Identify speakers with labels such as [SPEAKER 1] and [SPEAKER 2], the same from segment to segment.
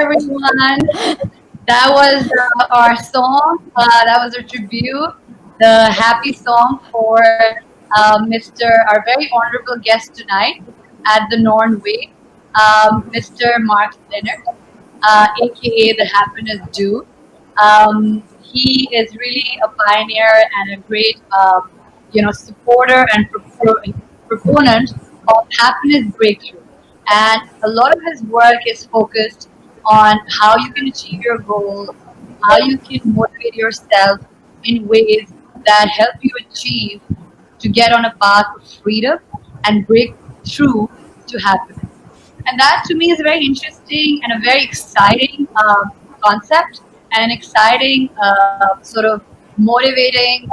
[SPEAKER 1] everyone. That was our song. That was a tribute, the happy song for Mr. our very honorable guest tonight at the Norn Way, Mr. Mark Leonard, aka the Happiness Dude. He is really a pioneer and a great, supporter and proponent of happiness breakthrough. And a lot of his work is focused on how you can achieve your goals, how you can motivate yourself in ways that help you achieve to get on a path of freedom and break through to happiness. And that to me is very interesting and a very exciting concept and an exciting sort of motivating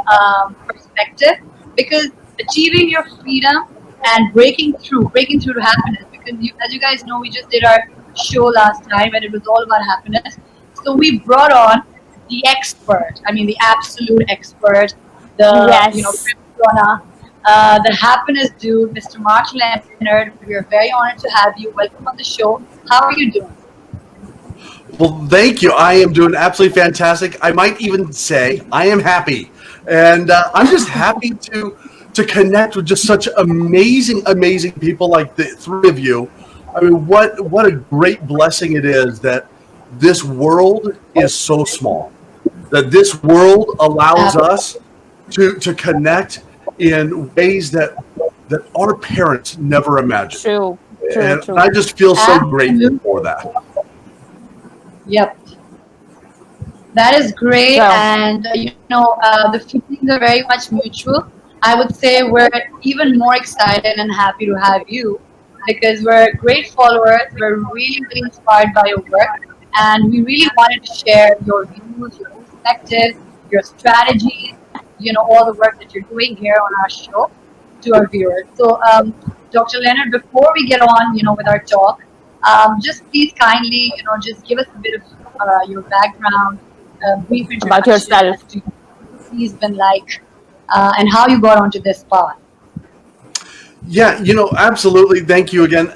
[SPEAKER 1] perspective because achieving your freedom and breaking through to happiness. Because as you guys know, we just did our show last time and it was all about happiness. So we brought on the expert. I mean, the absolute expert, the
[SPEAKER 2] Yes.
[SPEAKER 1] persona, the happiness dude, Mr. Mark Leonard. We are very honored to have you. Welcome on the show. How are you doing?
[SPEAKER 3] Well, thank you. I am doing absolutely fantastic. I might even say I am happy, and I'm just happy to connect with just such amazing, amazing people like the three of you. I mean, what a great blessing it is that this world is so small. That this world allows us to connect in ways that our parents never imagined,
[SPEAKER 2] True. True.
[SPEAKER 3] and
[SPEAKER 2] True.
[SPEAKER 3] I just feel so grateful
[SPEAKER 1] Absolutely.
[SPEAKER 3] for that.
[SPEAKER 1] Yep. That is great,
[SPEAKER 2] So,
[SPEAKER 1] and the feelings are very much mutual. I would say we're even more excited and happy to have you because we're great followers. We're really, really inspired by your work, and we really wanted to share your views, your perspectives, your strategies. All the work that you're doing here on our show to our viewers. So, Dr. Leonard, before we get on, with our talk, just please kindly, just give us a bit of your background, a brief
[SPEAKER 2] about
[SPEAKER 1] introduction
[SPEAKER 2] yourself.
[SPEAKER 1] as to what he's been like and how you got onto this path.
[SPEAKER 3] Yeah, absolutely. Thank you again.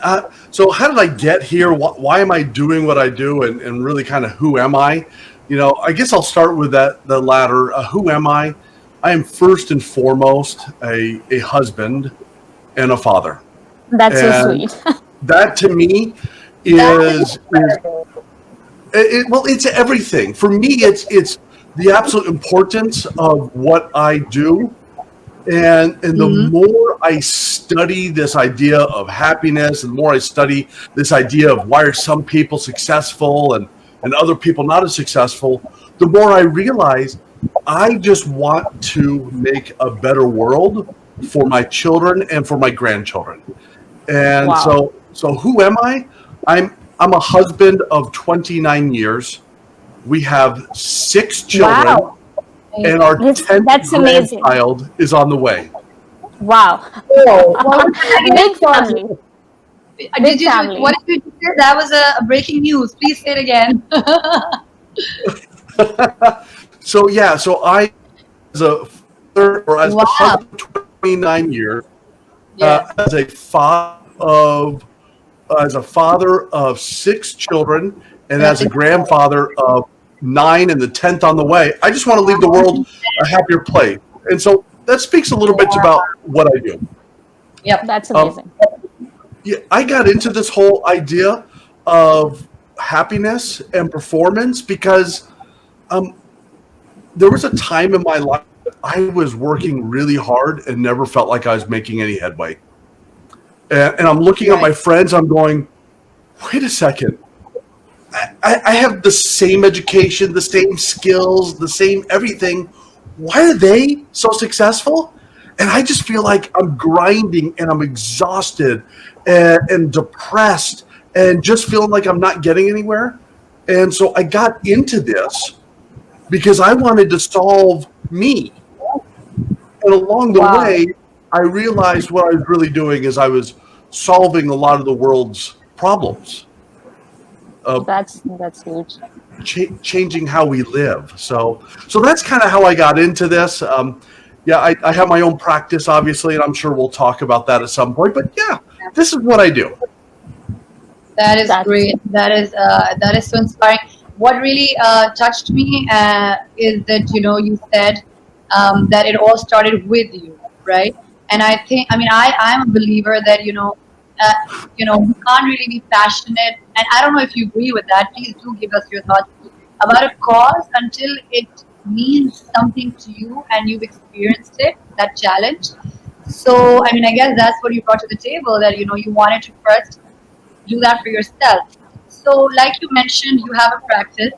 [SPEAKER 3] So, how did I get here? Why am I doing what I do? And really, kind of, who am I? I guess I'll start with the latter. Who am I? I am first and foremost a husband and a father,
[SPEAKER 2] That's so
[SPEAKER 3] and
[SPEAKER 2] sweet.
[SPEAKER 3] that to me
[SPEAKER 1] That is
[SPEAKER 3] is
[SPEAKER 1] incredible.
[SPEAKER 3] well, it's everything for me. It's the absolute importance of what I do. And the
[SPEAKER 1] Hmm.
[SPEAKER 3] more I study this idea of happiness, and the more I study this idea of why are some people successful and other people not as successful, the more I realize I just want to make a better world for my children and for my grandchildren. And
[SPEAKER 2] Wow.
[SPEAKER 3] so who am I? I'm a husband of 29 years. We have six children,
[SPEAKER 2] Wow.
[SPEAKER 3] and
[SPEAKER 1] Amazing.
[SPEAKER 3] our tenth
[SPEAKER 2] That's amazing.
[SPEAKER 3] grandchild is on the way.
[SPEAKER 2] Wow.
[SPEAKER 1] Oh, what was that again?
[SPEAKER 2] Big family.
[SPEAKER 1] Did
[SPEAKER 2] Big
[SPEAKER 1] you do what
[SPEAKER 2] family.
[SPEAKER 1] did you say? That was a breaking news. Please say it again.
[SPEAKER 3] So yeah, so I as a father or as a
[SPEAKER 1] Wow.
[SPEAKER 3] husband of 29 years,
[SPEAKER 1] Yeah.
[SPEAKER 3] as a father of six children, and
[SPEAKER 1] That's
[SPEAKER 3] as a
[SPEAKER 1] incredible.
[SPEAKER 3] grandfather of nine and the tenth on the way. I just want to leave the world a happier place, and so that speaks a little bit
[SPEAKER 1] Wow.
[SPEAKER 3] about what I do.
[SPEAKER 1] Yep.
[SPEAKER 2] That's
[SPEAKER 3] Um,
[SPEAKER 2] amazing.
[SPEAKER 3] yeah, I got into this whole idea of happiness and performance because um, there was a time in my life that I was working really hard and never felt like I was making any headway. And I'm looking at
[SPEAKER 1] Right.
[SPEAKER 3] my friends, I'm going, wait a second. I have the same education, the same skills, the same everything. Why are they so successful? And I just feel like I'm grinding and I'm exhausted and depressed and just feeling like I'm not getting anywhere. And so I got into this because I wanted to solve me. And along the
[SPEAKER 2] Wow.
[SPEAKER 3] way, I realized what I was really doing is I was solving a lot of the world's problems, uh,
[SPEAKER 2] That's huge.
[SPEAKER 3] changing how we live. So that's kind of how I got into this. Yeah, I have my own practice, obviously, and I'm sure we'll talk about that at some point. But yeah, this is what I do.
[SPEAKER 1] That is
[SPEAKER 2] That's
[SPEAKER 1] great. That is so inspiring. What really touched me is that you said that it all started with you, right? And I think, I mean, I'm a believer that uh, you can't really be passionate, and I don't know if you agree with that. Please do give us your thoughts about a cause until it means something to you and you've experienced it, that challenge. So, I mean, I guess that's what you brought to the table, that you wanted to first do that for yourself. So, like you mentioned, you have a practice,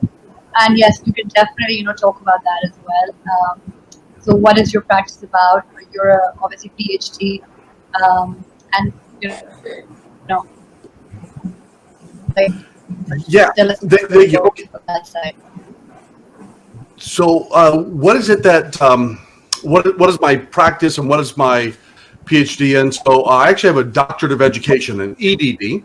[SPEAKER 1] and yes, you can definitely talk about that as well. So, what is your practice about? You're obviously PhD, and know, like
[SPEAKER 3] Yeah,
[SPEAKER 1] tell us
[SPEAKER 3] thank you.
[SPEAKER 1] about
[SPEAKER 3] Okay.
[SPEAKER 1] that side.
[SPEAKER 3] So, what is it that what is my practice and what is my PhD in? So, I actually have a doctorate of education in EDD,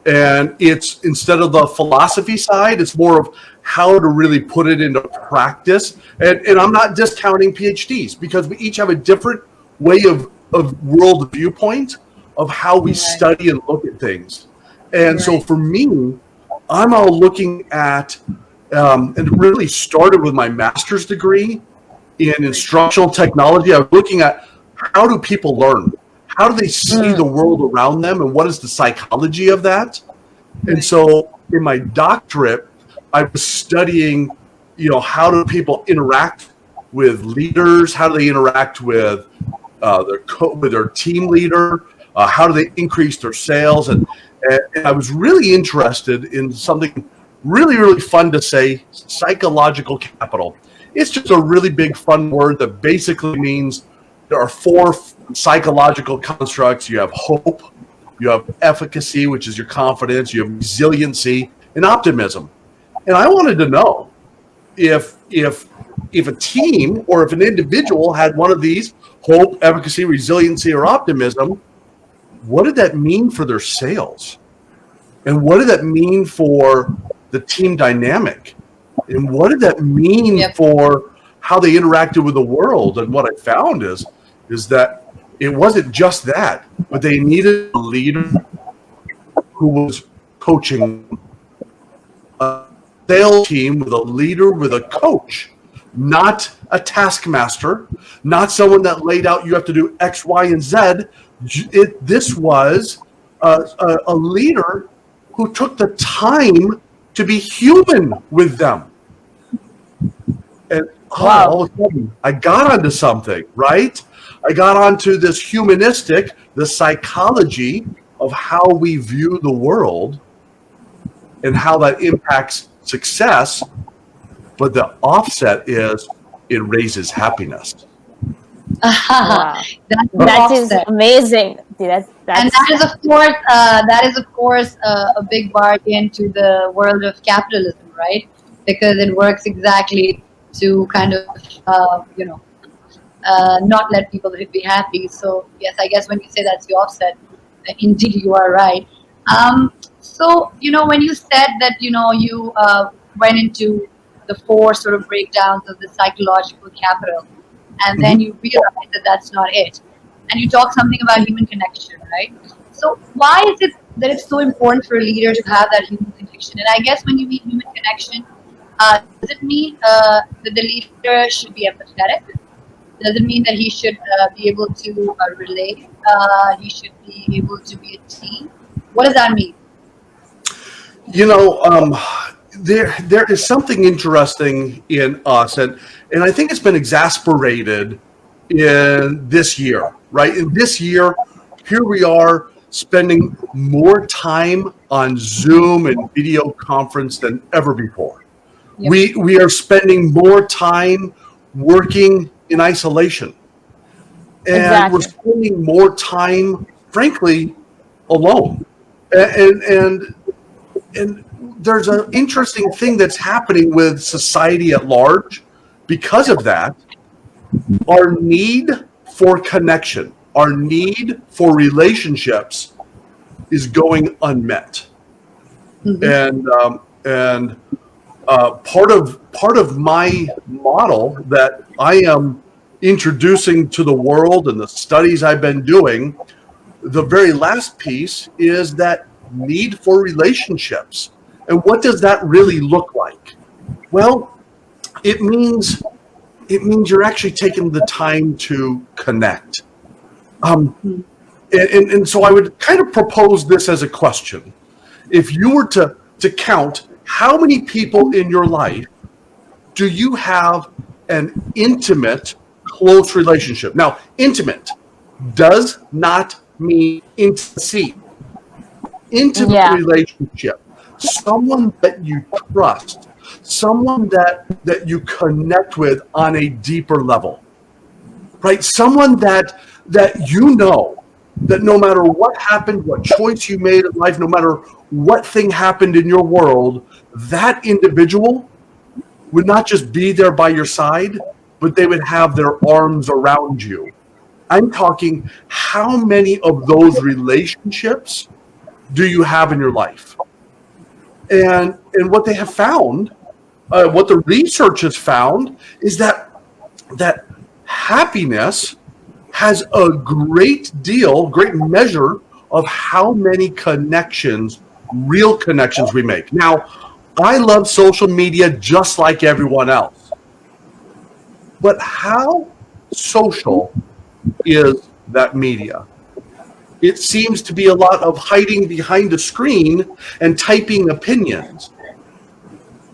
[SPEAKER 3] and it's instead of the philosophy side, it's more of how to really put it into practice. And I'm not discounting PhDs because we each have a different way of world viewpoint of how we
[SPEAKER 1] Right,
[SPEAKER 3] study and look at things. And so
[SPEAKER 1] right,
[SPEAKER 3] for me, I'm all looking at, and it really started with my master's degree in
[SPEAKER 1] right,
[SPEAKER 3] instructional technology. I was looking at how do people learn? How do they see the world around them, and what is the psychology of that? And
[SPEAKER 1] right,
[SPEAKER 3] so in my doctorate, I was studying, how do people interact with leaders? How do they interact with with their team leader? How do they increase their sales? And I was really interested in something really, really fun to say, psychological capital. It's just a really big fun word that basically means there are four psychological constructs. You have hope, you have efficacy, which is your confidence, you have resiliency, and optimism. And I wanted to know if a team or if an individual had one of these, hope, efficacy, resiliency, or optimism, what did that mean for their sales? And what did that mean for the team dynamic? And what did that mean
[SPEAKER 1] yep,
[SPEAKER 3] for how they interacted with the world? And what I found is that it wasn't just that, but they needed a leader who was coaching a sales team with a leader, with a coach, not a taskmaster, not someone that laid out you have to do X, Y, and Z. This was a leader who took the time to be human with them. And
[SPEAKER 2] wow.
[SPEAKER 3] all of a sudden, I got onto something, right? I got onto this humanistic, the psychology of how we view the world and how that impacts success. But the offset is it raises happiness.
[SPEAKER 2] Wow.
[SPEAKER 1] that's the
[SPEAKER 2] That is
[SPEAKER 1] offset.
[SPEAKER 2] amazing.
[SPEAKER 1] And
[SPEAKER 2] That's
[SPEAKER 1] that is of course a big bargain to the world of capitalism, right? Because it works exactly to kind of not let people be happy. So yes, I guess when you say that's the offset, indeed you are right. So when you said that you went into the four sort of breakdowns of the psychological capital, and then
[SPEAKER 3] Mhm.
[SPEAKER 1] you realize that that's not it, and you talk something about human connection, right? So why is it that it's so important for a leader to have that human connection? And I guess when you mean human connection, does it mean that the leader should be empathetic? Does it mean that he should be able to relate? He should be able to be a team? What does that mean?
[SPEAKER 3] You know, there is something interesting in us, and I think it's been exasperated in this year, right? In this year, here we are spending more time on Zoom and video conference than ever before.
[SPEAKER 1] Yep.
[SPEAKER 3] We are spending more time working in isolation, and we're
[SPEAKER 2] exactly.
[SPEAKER 3] spending more time, frankly, alone. And there's an interesting thing that's happening with society at large because of that. Our need for connection, our need for relationships is going unmet.
[SPEAKER 1] Hmm.
[SPEAKER 3] And part of my model that I am introducing to the world and the studies I've been doing, the very last piece is that need for relationships. And what does that really look like? Well, it means you're actually taking the time to connect. And so I would kind of propose this as a question. If you were to count how many people in your life do you have an intimate, close relationship? Now, intimate does not mean intimacy. Intimate relationship, someone that you trust, someone that you connect with on a deeper level, right? Someone that you know that no matter what happened, what choice you made in life, no matter what thing happened in your world, that individual would not just be there by your side, but they would have their arms around you. I'm talking, how many of those relationships do you have in your life? And what they have found, what the research has found, is that happiness has a great measure of how many connections, real connections we make. Now, I love social media just like everyone else. But how social is that media? It seems to be a lot of hiding behind a screen and typing opinions,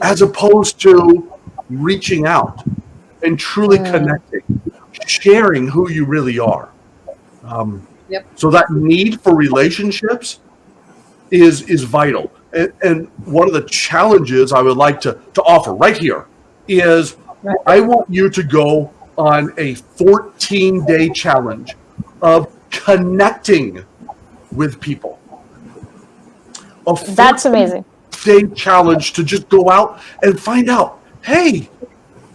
[SPEAKER 3] as opposed to reaching out and truly connecting, sharing who you really are. So that need for relationships is vital. And one of the challenges I would like to offer right here is, I want you to go on a 14-day challenge of connecting with people.
[SPEAKER 2] That's amazing.
[SPEAKER 3] Day challenge to just go out and find out, hey,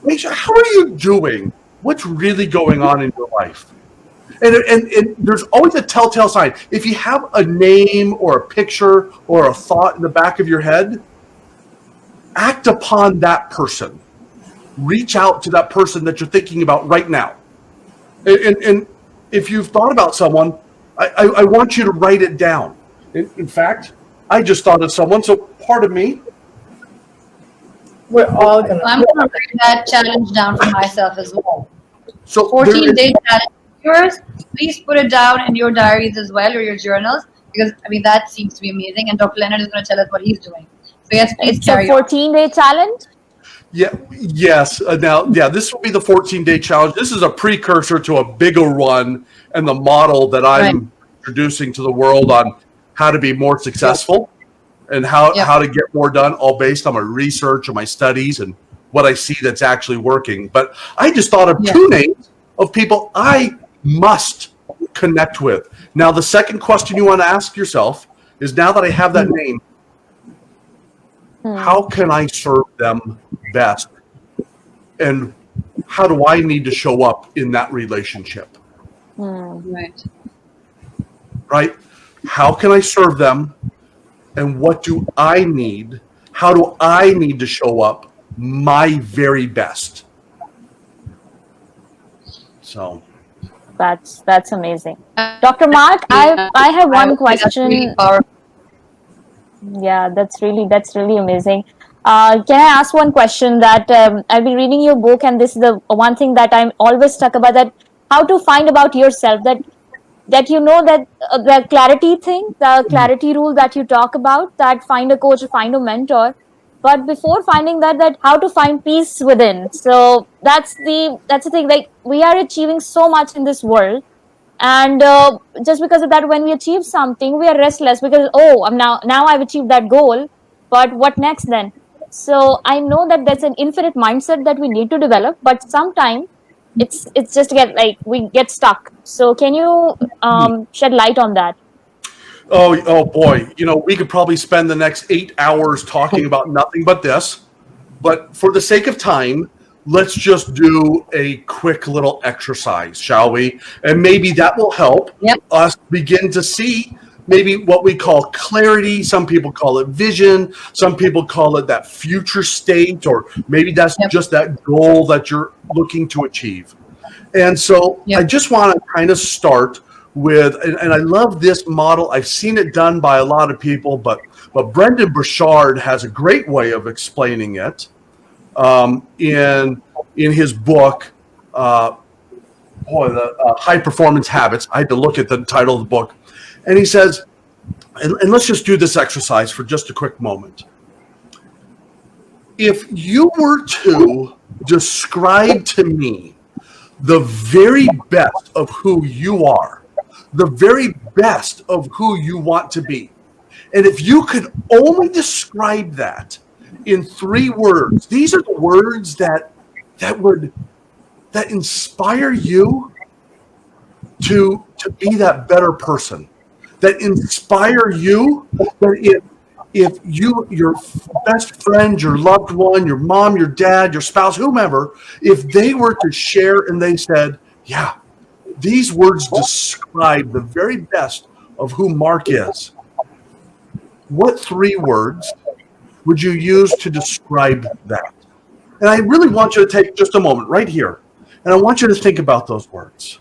[SPEAKER 3] Misha, how are you doing? What's really going on in your life? And there's always a telltale sign. If you have a name or a picture or a thought in the back of your head, act upon that person. Reach out to that person that you're thinking about right now. And if you've thought about someone, I want you to write it down. In fact, I just thought of someone, so pardon me.
[SPEAKER 1] We're all gonna. I'm gonna write that challenge down for myself as well.
[SPEAKER 3] So
[SPEAKER 1] 14-day challenge. Yours, please put it down in your diaries as well, or your journals, because I mean that seems to be amazing. And Dr. Leonard is going to tell us what he's doing. So yes, please carry
[SPEAKER 2] on. 14-day challenge.
[SPEAKER 3] Yes. This will be the 14-day challenge. This is a precursor to a bigger one and the model that I'm introducing to the world on how to be more successful and how to get more done, all based on my research and my studies and what I see that's actually working. But I just thought of two names of people I must connect with. Now, the second question you want to ask yourself is, now that I have that name, how can I serve them best? And how do I need to show up in that relationship? Right? How can I serve them? And what do I need? How do I need to show up my very best? So
[SPEAKER 2] that's amazing. Dr. Mark, I have one question. Yeah, that's really amazing. Can I ask one question? That I've been reading your book, and this is the one thing that I'm always stuck about, that how to find about yourself, that you know, that the clarity thing, the clarity rule that you talk about, that find a coach or find a mentor. But before finding that how to find peace within. So that's the thing. Like, we are achieving so much in this world, and just because of that, when we achieve something, we are restless because I'm now I've achieved that goal, but what next then? So I know that there's an infinite mindset that we need to develop, but sometimes it's just we get stuck. So can you shed light on that?
[SPEAKER 3] Oh boy, we could probably spend the next 8 hours talking about nothing but this. But for the sake of time, let's just do a quick little exercise, shall we? And maybe that will help us begin to see maybe what we call clarity. Some people call it vision. Some people call it that future state, or maybe that's just that goal that you're looking to achieve. And so I just want to kind of start and I love this model. I've seen it done by a lot of people, but Brendan Burchard has a great way of explaining it in his book, the High Performance Habits. I had to look at the title of the book, and he says, and let's just do this exercise for just a quick moment. If you were to describe to me the very best of who you are, the very best of who you want to be, and if you could only describe that in 3 words, these are the words that inspire you to be that better person, that inspire you that if your best friend, your loved one, your mom, your dad, your spouse, whomever, if they were to share and they said, yeah, these words describe the very best of who Mark is, what 3 words would you use to describe that? And I really want you to take just a moment right here, and I want you to think about those words.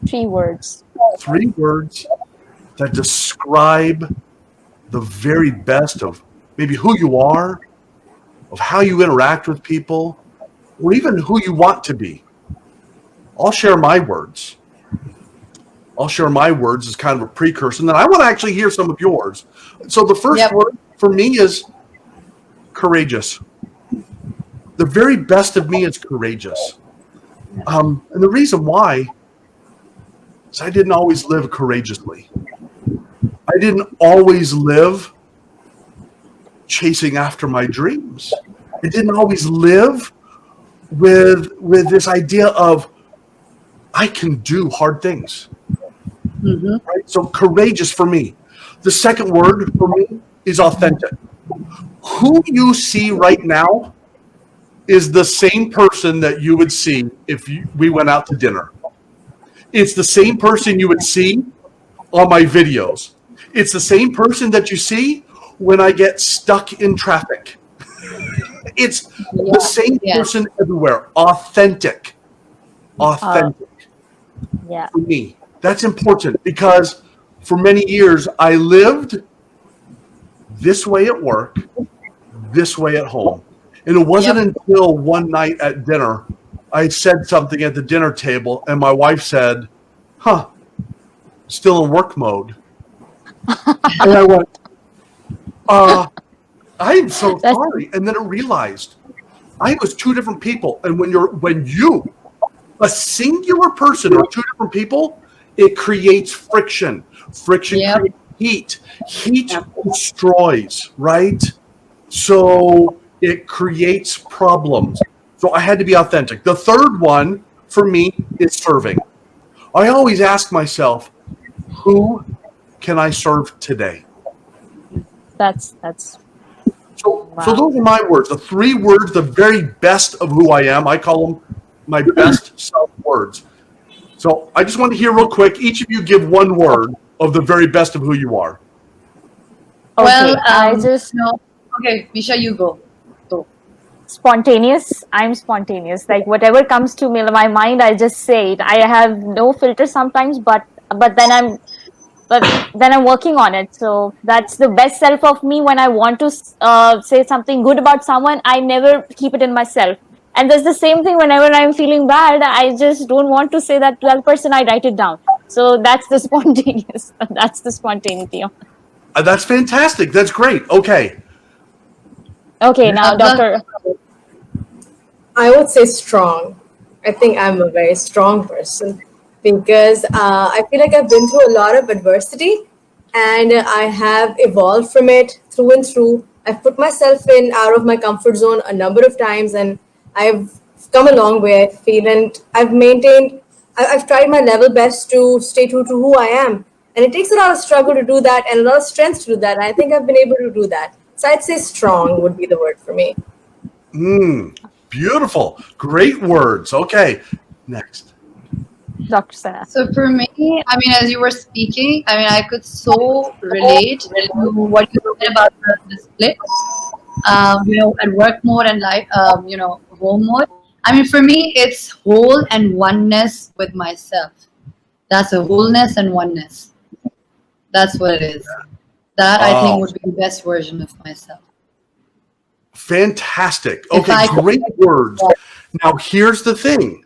[SPEAKER 2] 3 words.
[SPEAKER 3] 3 words that describe the very best of maybe who you are, of how you interact with people, or even who you want to be. I'll share my words. I'll share my words as kind of a precursor, and then I want to actually hear some of yours. So the first word for me is courageous. The very best of me is courageous. And the reason why is I didn't always live courageously. I didn't always live chasing after my dreams. I didn't always live with this idea of I can do hard things. Mm-hmm. Right? So courageous for me. The second word for me is authentic. Who you see right now is the same person that you would see if we went out to dinner. It's the same person you would see on my videos. It's the same person that you see when I get stuck in traffic. It's the same person everywhere. Authentic. For me. That's important because for many years I lived this way at work, this way at home. And it wasn't until one night at dinner I said something at the dinner table and my wife said, still in work mode. And I went, I am so sorry. And then I realized I was 2 different people. And when you, a singular person or 2 different people, it creates friction. Friction creates heat. Heat destroys, right? So it creates problems. So I had to be authentic. The third one for me is serving. I always ask myself, who can I serve today?
[SPEAKER 2] That's
[SPEAKER 3] So those are my words. The 3 words, the very best of who I am. I call them my best self words. So I just want to hear real quick. Each of you give 1 word of the very best of who you are.
[SPEAKER 2] Okay,
[SPEAKER 1] Okay, Misha, you go.
[SPEAKER 2] Spontaneous. I'm spontaneous. Like whatever comes to me in my mind, I just say it. I have no filter sometimes, but then I'm working on it. So that's the best self of me. When I want to say something good about someone, I never keep it in myself. And there's the same thing whenever I'm feeling bad. I just don't want to say that to that person. I write it down. So that's the spontaneous. That's the spontaneity.
[SPEAKER 3] That's fantastic. That's great. Okay.
[SPEAKER 2] Okay, now Dr.
[SPEAKER 4] I would say strong. I think I'm a very strong person because I feel like I've been through a lot of adversity and I have evolved from it through and through. I've put myself out of my comfort zone a number of times and I've come a long way, I feel, and I've tried my level best to stay true to who I am. And it takes a lot of struggle to do that and a lot of strength to do that. And I think I've been able to do that. So I'd say strong would be the word for me.
[SPEAKER 3] Beautiful. Great words. Okay. Next.
[SPEAKER 2] Dr. Sarah.
[SPEAKER 1] So for me, as you were speaking, I could so relate to what you said about the split, at work mode and life, home mode. For me, it's whole and oneness with myself. That's a wholeness and oneness. That's what it is. That I think
[SPEAKER 3] Oh,
[SPEAKER 1] would be the best version of myself.
[SPEAKER 3] fantastic.
[SPEAKER 1] If
[SPEAKER 3] Okay,
[SPEAKER 1] I could.
[SPEAKER 3] great words. Now, here's the thing.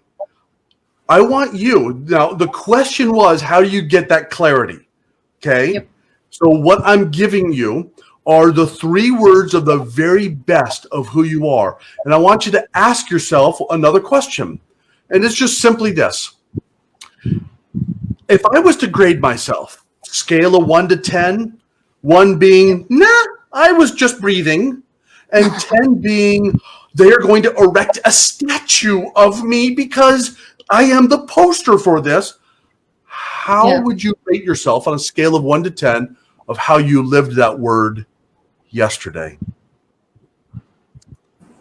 [SPEAKER 3] I want you. Now, the question was, how do you get that clarity? Okay.
[SPEAKER 1] Yep.
[SPEAKER 3] So, what I'm giving you are the 3 words of the very best of who you are. And I want you to ask yourself another question. And it's just simply this: if I was to grade myself, scale of 1 to 10, 1 being, nah, I was just breathing, and 10 being, they are going to erect a statue of me because I am the poster for this. How
[SPEAKER 1] Yeah.
[SPEAKER 3] would you rate yourself on a scale of 1 to 10 of how you lived that word yesterday?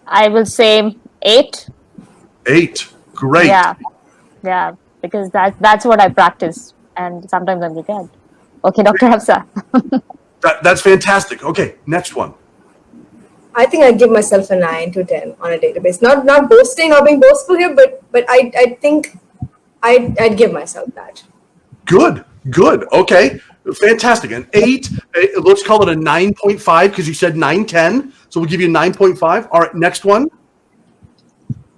[SPEAKER 2] I will say 8.
[SPEAKER 3] 8. Great.
[SPEAKER 2] Yeah, yeah, because that's what I practice, and sometimes I forget. Okay, Dr. Hafsa.
[SPEAKER 3] That's fantastic. Okay, next one.
[SPEAKER 4] I think I give myself a 9 to 10 on a database. Not boasting or being boastful here, but I think I'd give myself that.
[SPEAKER 3] Good. Okay, fantastic. An 8, let's call it a 9.5 because you said 9, 10. So we'll give you a 9.5. All right, next one.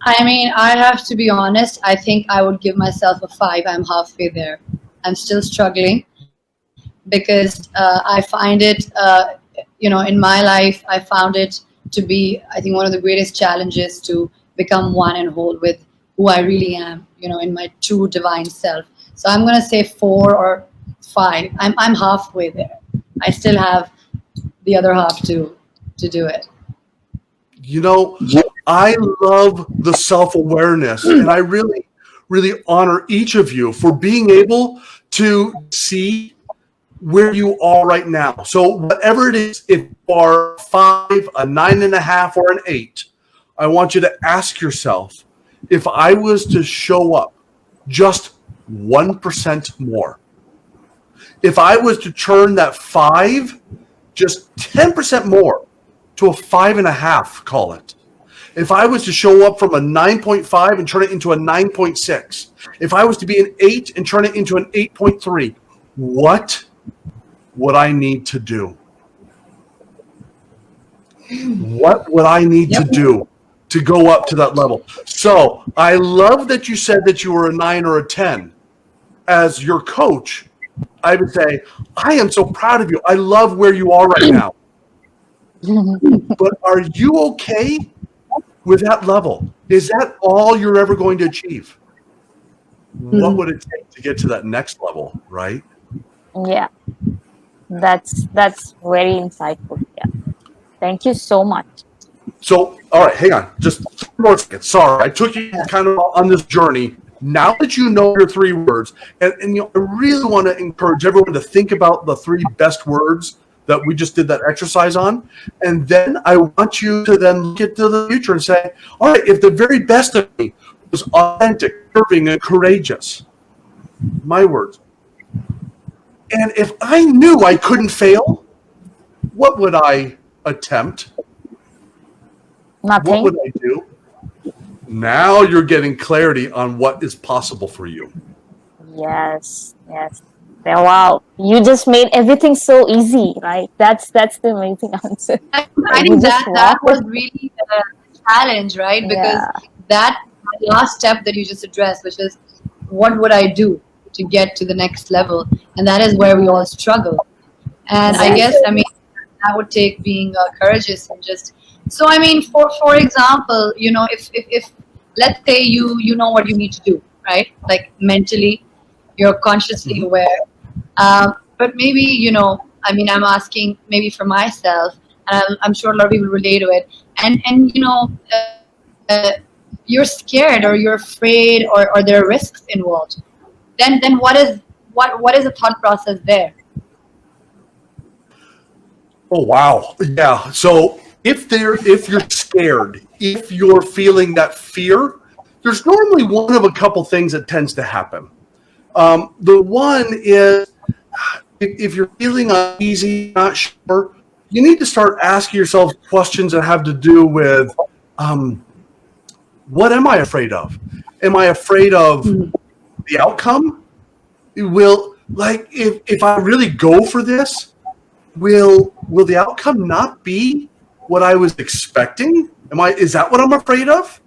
[SPEAKER 1] I mean, I have to be honest. I think I would give myself a 5. I'm halfway there. I'm still struggling because I find it, in my life, I found it to be, I think, one of the greatest challenges to become one and whole with who I really am, in my true divine self. So I'm going to say 4 or 5. I'm halfway there. I still have the other half to do it.
[SPEAKER 3] You know, I love the self-awareness, and I really, really honor each of you for being able to see where you are right now. So whatever it is, if you are 5, a 9.5, or an 8, I want you to ask yourself, if I was to show up just 1% more, if I was to turn that 5 just 10% more to a 5.5, call it. If I was to show up from a 9.5 and turn it into a 9.6, if I was to be an 8 and turn it into an 8.3, what would I need to do? What would I need to
[SPEAKER 1] Yep.
[SPEAKER 3] do to go up to that level? So I love that you said that you were a 9 or a 10. As your coach, I would say, I am so proud of you. I love where you are right now. But are you okay with that level? Is that all you're ever going to achieve? What would it take to get to that next level, right?
[SPEAKER 2] Yeah, that's very insightful. Yeah, thank you so much.
[SPEAKER 3] So, all right, hang on. Just 3 more seconds. Sorry, I took you kind of on this journey. Now that you know your 3 words, and I really want to encourage everyone to think about the 3 best words that we just did that exercise on. And then I want you to then look into the future and say, all right, if the very best of me was authentic, serving, and courageous, my words. And if I knew I couldn't fail, what would I attempt? What
[SPEAKER 2] Nothing.
[SPEAKER 3] would I do? Now you're getting clarity on what is possible for you.
[SPEAKER 2] Yes, yes. Yeah, wow, you just made everything so easy, right? That's the amazing answer.
[SPEAKER 1] I
[SPEAKER 2] You
[SPEAKER 1] think
[SPEAKER 2] just
[SPEAKER 1] that
[SPEAKER 2] walked
[SPEAKER 1] was
[SPEAKER 2] it.
[SPEAKER 1] really the challenge, right? Because
[SPEAKER 2] Yeah.
[SPEAKER 1] that last step that you just addressed, which is what would I do to get to the next level, and that is where we all struggle. And I
[SPEAKER 2] Yes.
[SPEAKER 1] guess, I mean, that would take being courageous and just. So I mean, for example, if let's say you know what you need to do, right? Like mentally, you're consciously
[SPEAKER 3] Mhm.
[SPEAKER 1] aware. But maybe, I mean, I'm asking maybe for myself, and I'm sure a lot of people relate to it. And you're scared or you're afraid or there are risks involved. Then what is the thought process there?
[SPEAKER 3] Oh wow. Yeah. So if you're scared, if you're feeling that fear, there's normally one of a couple things that tends to happen. The one is if you're feeling uneasy, not sure, you need to start asking yourself questions that have to do with what am I afraid of? Am I afraid of the outcome? will, like, if I really go for this, will the outcome not be what I was expecting? Is that what I'm afraid of?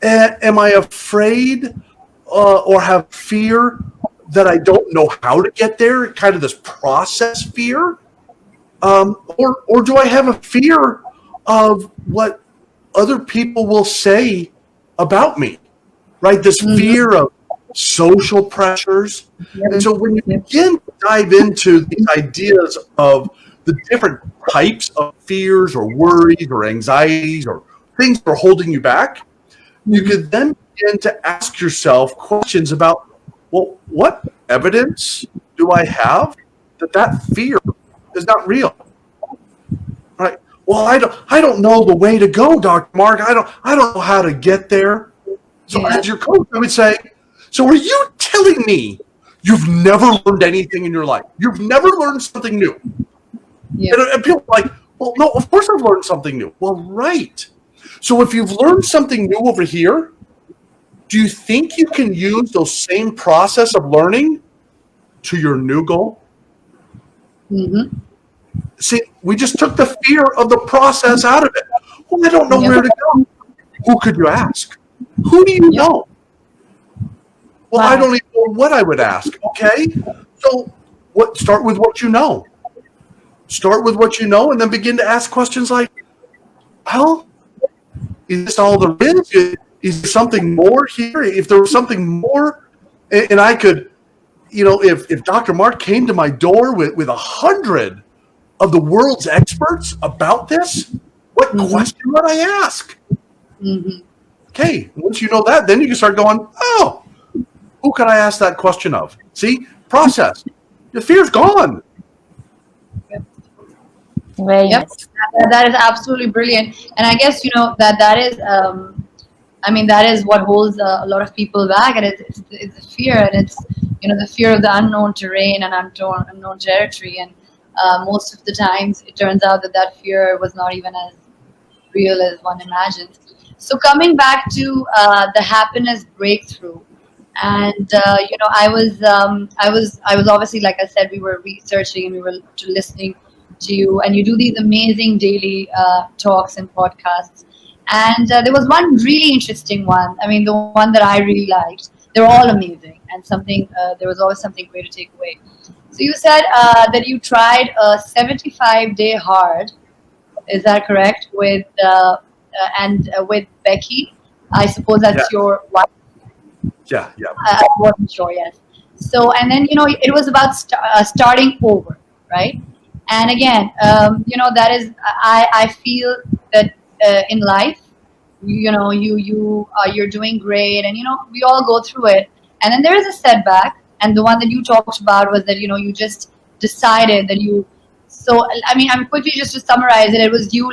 [SPEAKER 3] Am I afraid or have fear that I don't know how to get there? Kind of this process fear, or do I have a fear of what other people will say about me? Right, this fear of social pressures. And so when you begin to dive into these ideas of the different types of fears or worries or anxieties or things that are holding you back, you could then begin to ask yourself questions about, well, what evidence do I have that fear is not real? Right? Well, I don't know the way to go, Dr. Mark. I don't know how to get there. So as your coach, I would say, so are you telling me you've never learned anything in your life? You've never learned something new? And people are like, well, no, of course I've learned something new. Well, right. So if you've learned something new over here, do you think you can use those same process of learning to your new goal? See, we just took the fear of the process out of it. Well, I don't know where to go. Who could you ask? Who do you know? Well, I don't even know what I would ask. Okay, so start with what you know. Start with what you know, and then begin to ask questions like, well, is this all there is? Is there something more here? If there was something more, and I could, if Dr. Mark came to my door with 100 of the world's experts about this, what question would I ask? Okay, once you know that, then you can start going, oh, who can I ask that question of? See, process. The fear's gone.
[SPEAKER 2] Very nice.
[SPEAKER 1] That is absolutely brilliant. And I guess, that is, that is what holds a lot of people back. And it's the fear, and it's, the fear of the unknown terrain and unknown territory. And most of the times it turns out that fear was not even as real as one imagines. So coming back to the happiness breakthrough, and I was obviously, like I said, we were researching and we were listening to you, and you do these amazing daily talks and podcasts. And there was one really interesting one. I mean, the one that I really liked. They're all amazing, and there was always something great to take away. So you said that you tried a 75-day hard. Is that correct? With Becky, I suppose that's your wife.
[SPEAKER 3] Yeah.
[SPEAKER 1] I wasn't sure. Yes. So, and then it was about starting over, right? And again, that is, I feel that in life, you're doing great, and we all go through it, and then there is a setback. And the one that you talked about was that you just decided that you. So I mean, I'm quickly just to summarize it. It was you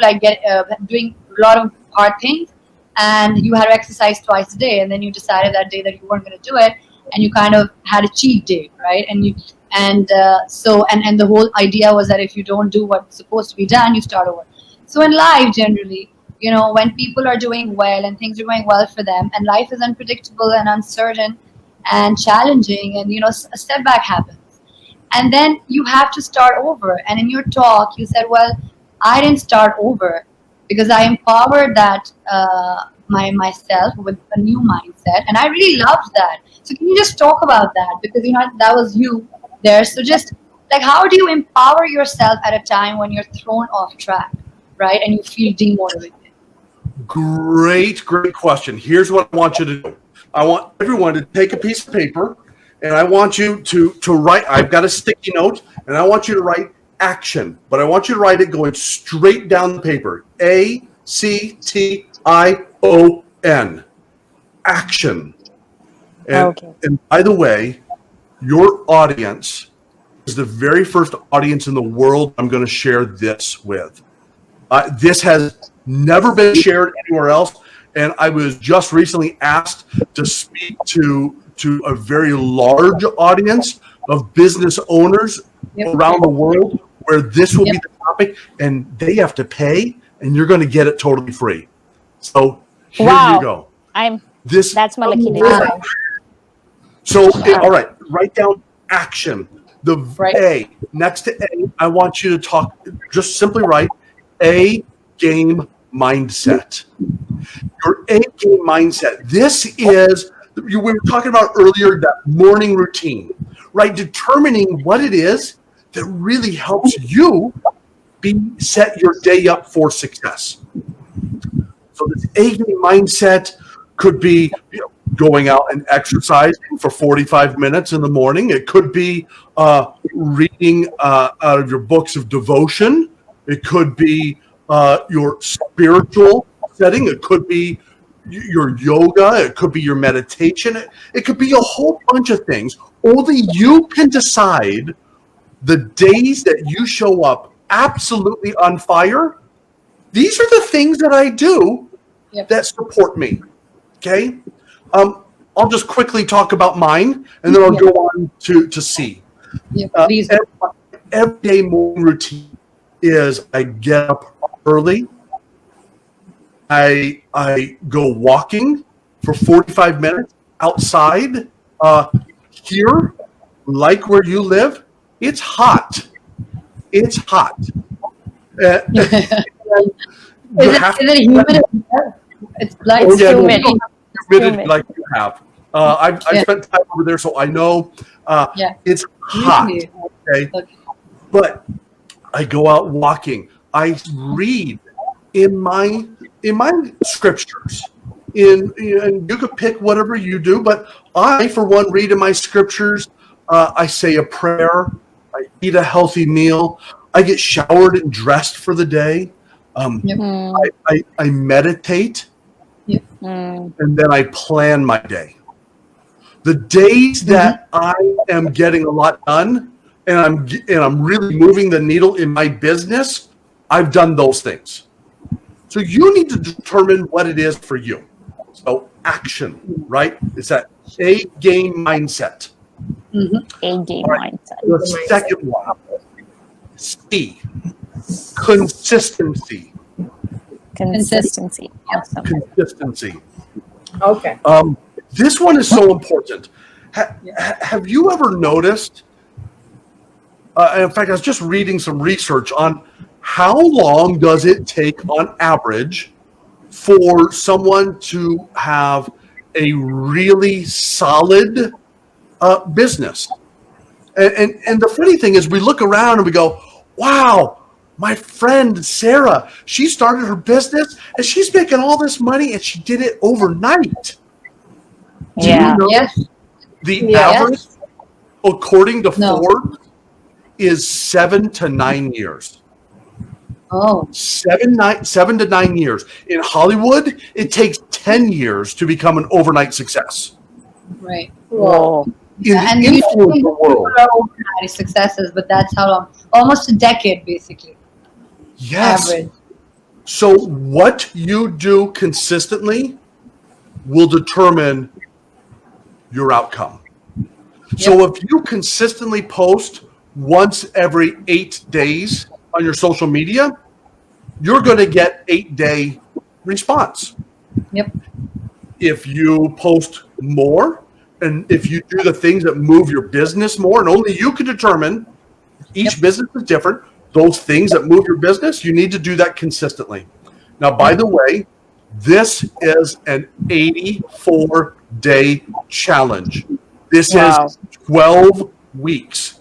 [SPEAKER 1] doing a lot of hard things, and you had to exercise twice a day, and then you decided that day that you weren't going to do it, and you kind of had a cheat day, right? And the whole idea was that if you don't do what's supposed to be done, you start over. So in life, generally, when people are doing well and things are going well for them, and life is unpredictable and uncertain and challenging, and a setback happens, and then you have to start over. And in your talk, you said, well, I didn't start over because I empowered myself with a new mindset, and I really loved that. So can you just talk about that? Because that was you there. So just like, how do you empower yourself at a time when you're thrown off track, right? And you feel demotivated?
[SPEAKER 3] Great question. Here's what I want you to do. I want everyone to take a piece of paper, and I want you to write. I've got a sticky note, and I want you to write action, but I want you to write it going straight down the paper. ACTION. Action. And by the way, your audience is the very first audience in the world I'm going to share this with. This has never been shared anywhere else, and I was just recently asked to speak to a very large audience of business owners around the world where this will be the topic, and they have to pay, and you're going to get it totally free. So here you go.
[SPEAKER 2] That's my lucky day.
[SPEAKER 3] So, all right, write down action. The
[SPEAKER 1] Right.
[SPEAKER 3] A, next to A, I want you to talk, just simply write A game mindset. Your A game mindset. This is, we were talking about earlier, that morning routine, right? Determining what it is that really helps you set your day up for success. So this A game mindset could be, going out and exercising for 45 minutes in the morning. It could be reading out of your books of devotion. It could be your spiritual setting. It could be your yoga. It could be your meditation. It could be a whole bunch of things. Only you can decide the days that you show up absolutely on fire. These are the things that I do that support me. Okay. I'll just quickly talk about mine, and then I'll go on to C.
[SPEAKER 1] Please.
[SPEAKER 3] Every day morning routine is I get up early. I go walking for 45 minutes outside. Here, like where you live, it's hot. It's hot.
[SPEAKER 1] Is it humid? It's like humid.
[SPEAKER 3] Humidity like you have. I've spent time over there, so I know it's hot. Okay, but I go out walking. I read in my scriptures. And you could pick whatever you do, but I, for one, read in my scriptures. I say a prayer. I eat a healthy meal. I get showered and dressed for the day. I meditate. And then I plan my day. The days that I am getting a lot done and I'm really moving the needle in my business, I've done those things. So you need to determine what it is for you. So action, right? It's that A game mindset.
[SPEAKER 2] A game mindset.
[SPEAKER 3] The second one, C, consistency.
[SPEAKER 2] Consistency. Awesome.
[SPEAKER 3] Consistency.
[SPEAKER 4] Okay.
[SPEAKER 3] This one is so important. Have you ever noticed? In fact, I was just reading some research on how long does it take on average for someone to have a really solid business. And the funny thing is we look around and we go, wow, my friend Sarah, she started her business and she's making all this money and she did it overnight. Do you know the average, according to Forbes, is 7 to 9 years.
[SPEAKER 1] Oh.
[SPEAKER 3] 7 to 9 years. In Hollywood, it takes 10 years to become an overnight success.
[SPEAKER 1] Right.
[SPEAKER 2] Whoa.
[SPEAKER 3] In the influencer world.
[SPEAKER 1] Overnight successes, but that's how long? Almost a decade, basically.
[SPEAKER 3] Yes.
[SPEAKER 1] Average.
[SPEAKER 3] So what you do consistently will determine your outcome. So if you consistently post once every 8 days on your social media, you're going to get 8-day response.
[SPEAKER 1] Yep.
[SPEAKER 3] If you post more, and if you do the things that move your business more, and only you can determine, each business is different, those things that move your business, you need to do that consistently. Now, by the way, this is an 84-day challenge. This is 12 weeks.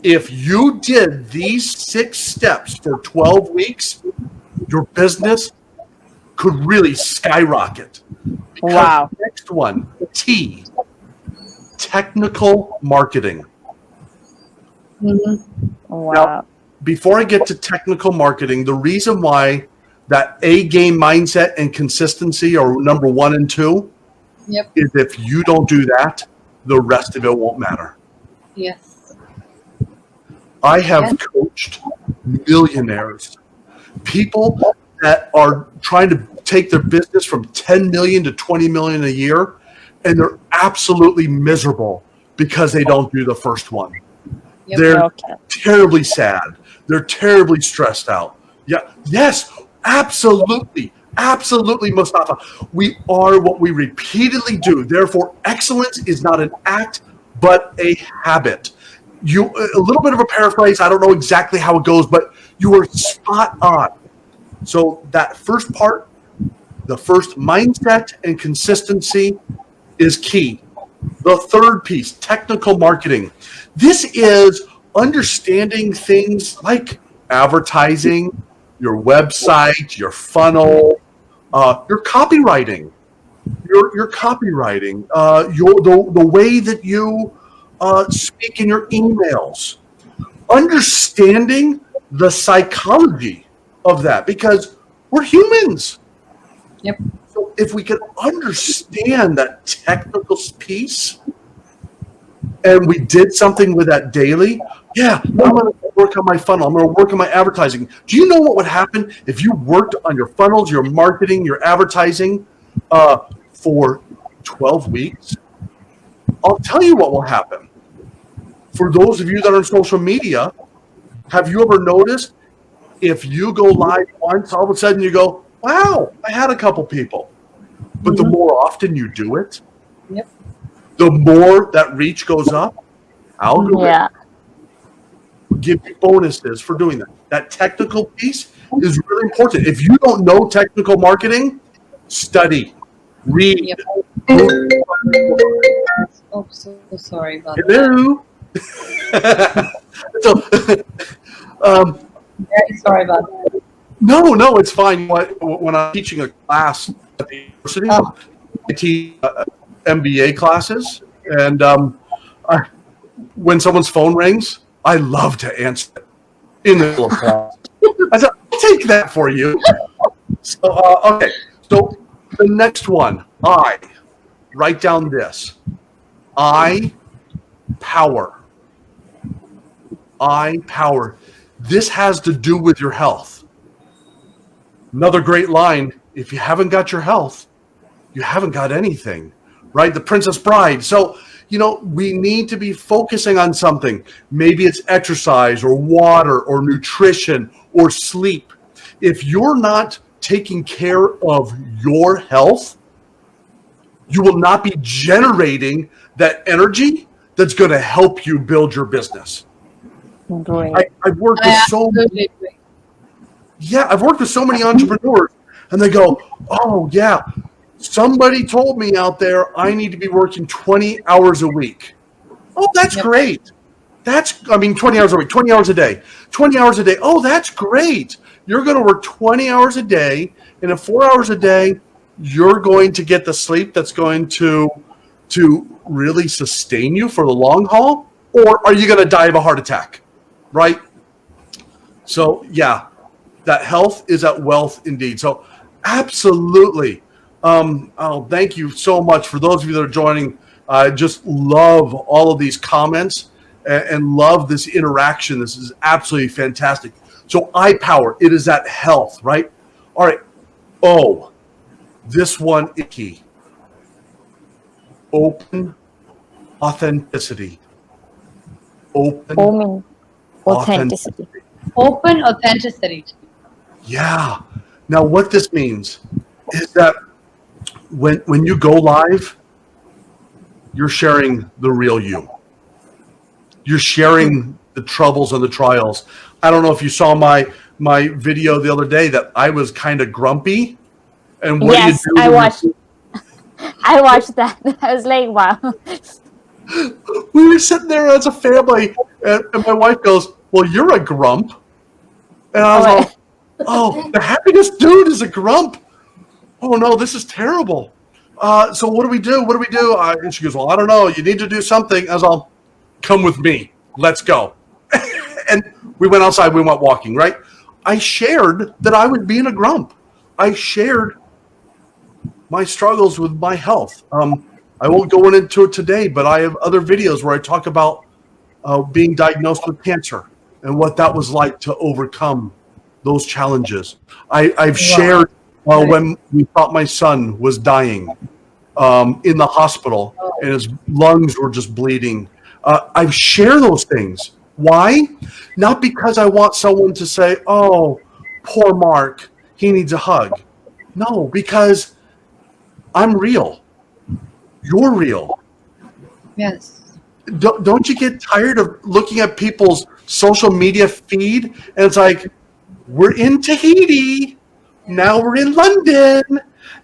[SPEAKER 3] If you did these 6 steps for 12 weeks, your business could really skyrocket. Because next one, T, technical marketing. Now, before I get to technical marketing, the reason why that A game mindset and consistency are number 1 and 2 is if you don't do that, the rest of it won't matter.
[SPEAKER 1] Yes.
[SPEAKER 3] I have coached millionaires, people that are trying to take their business from 10 million to 20 million a year, and they're absolutely miserable because they don't do the first one. They're terribly sad. They're terribly stressed out. Yes, absolutely. Absolutely, Mustafa. We are what we repeatedly do. Therefore, excellence is not an act, but a habit. A little bit of a paraphrase. I don't know exactly how it goes, but you are spot on. So that first part, the first mindset and consistency is key. The third piece, technical marketing. This is understanding things like advertising, your website, your funnel, your copywriting, the way that you speak in your emails, understanding the psychology of that, because we're humans.
[SPEAKER 1] Yep.
[SPEAKER 3] So if we can understand that technical piece and we did something with that daily, yeah, I'm going to work on my funnel. I'm going to work on my advertising. Do you know what would happen if you worked on your funnels, your marketing, your advertising for 12 weeks? I'll tell you what will happen. For those of you that are on social media, have you ever noticed if you go live once, all of a sudden you go, wow, I had a couple people. But the more often you do it,
[SPEAKER 1] Yep.
[SPEAKER 3] the more that reach goes up. Algorithm give you bonuses for doing that. That technical piece is really important. If you don't know technical marketing, study, read.
[SPEAKER 1] Yep. Oh, so sorry about
[SPEAKER 3] Hello. So,
[SPEAKER 1] that. Very sorry about that.
[SPEAKER 3] no, it's fine. When I'm teaching a class at the university, I teach MBA classes, and when someone's phone rings, I love to answer it in the middle of class. I said, I'll take that for you. So, okay. So the next one, write down this. Power. Power. This has to do with your health. Another great line, if you haven't got your health, you haven't got anything, right? The Princess Bride. So, we need to be focusing on something. Maybe it's exercise or water or nutrition or sleep. If you're not taking care of your health, you will not be generating that energy that's going to help you build your business.
[SPEAKER 2] Great.
[SPEAKER 3] I've worked with I've worked with so many entrepreneurs, and they go, oh, yeah, somebody told me out there I need to be working 20 hours a week. Oh, that's great. 20 hours a week, 20 hours a day. 20 hours a day. Oh, that's great. You're going to work 20 hours a day, and in 4 hours a day, you're going to get the sleep that's going to really sustain you for the long haul, or are you going to die of a heart attack, right? So, yeah, that health is that wealth indeed. So, absolutely. Thank you so much for those of you that are joining. I just love all of these comments and love this interaction. This is absolutely fantastic. So power, it is that health, right? All right. Oh, this one is key. Open authenticity. Open
[SPEAKER 2] Authenticity.
[SPEAKER 1] Open authenticity.
[SPEAKER 3] Yeah. Now, what this means is that when you go live, you're sharing the real you. You're sharing the troubles and the trials. I don't know if you saw my video the other day that I was kind of grumpy. And what
[SPEAKER 2] Yes,
[SPEAKER 3] do you do?
[SPEAKER 2] I watched that. I was like, wow.
[SPEAKER 3] We were sitting there as a family, and my wife goes, well, you're a grump. And I was like, oh, the happiness dude is a grump. Oh, no, this is terrible. So what do we do? And she goes, well, I don't know. You need to do something. I was all, come with me. Let's go. And we went outside. We went walking, right? I shared that I was being a grump. I shared my struggles with my health. I won't go into it today, but I have other videos where I talk about being diagnosed with cancer and what that was like to overcome those challenges. I've shared when we thought my son was dying in the hospital and his lungs were just bleeding. I've shared those things. Why? Not because I want someone to say, oh, poor Mark, he needs a hug. No, because I'm real. You're real.
[SPEAKER 1] Yes.
[SPEAKER 3] don't you get tired of looking at people's social media feed and it's like, we're in Tahiti, now we're in London,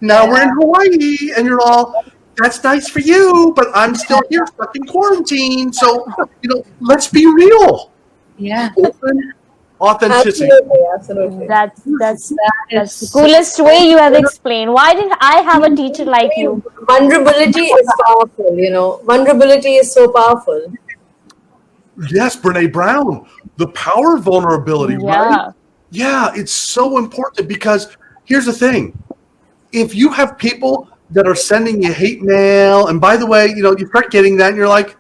[SPEAKER 3] now we're in
[SPEAKER 1] Yeah.
[SPEAKER 3] Hawaii, and you're all, that's nice for you, but I'm still here stuck in quarantine. So, let's be real.
[SPEAKER 1] Yeah.
[SPEAKER 3] Open authenticity.
[SPEAKER 4] Absolutely, absolutely.
[SPEAKER 2] That's
[SPEAKER 1] That
[SPEAKER 2] that's the
[SPEAKER 1] is
[SPEAKER 2] coolest way you have explained. Why didn't I have a teacher like you?
[SPEAKER 4] Vulnerability is powerful, Vulnerability is so powerful.
[SPEAKER 3] Yes, Brene Brown, the power of vulnerability, right?
[SPEAKER 2] Yeah.
[SPEAKER 3] Yeah, it's so important because here's the thing. If you have people that are sending you hate mail, and by the way, you start getting that and you're like,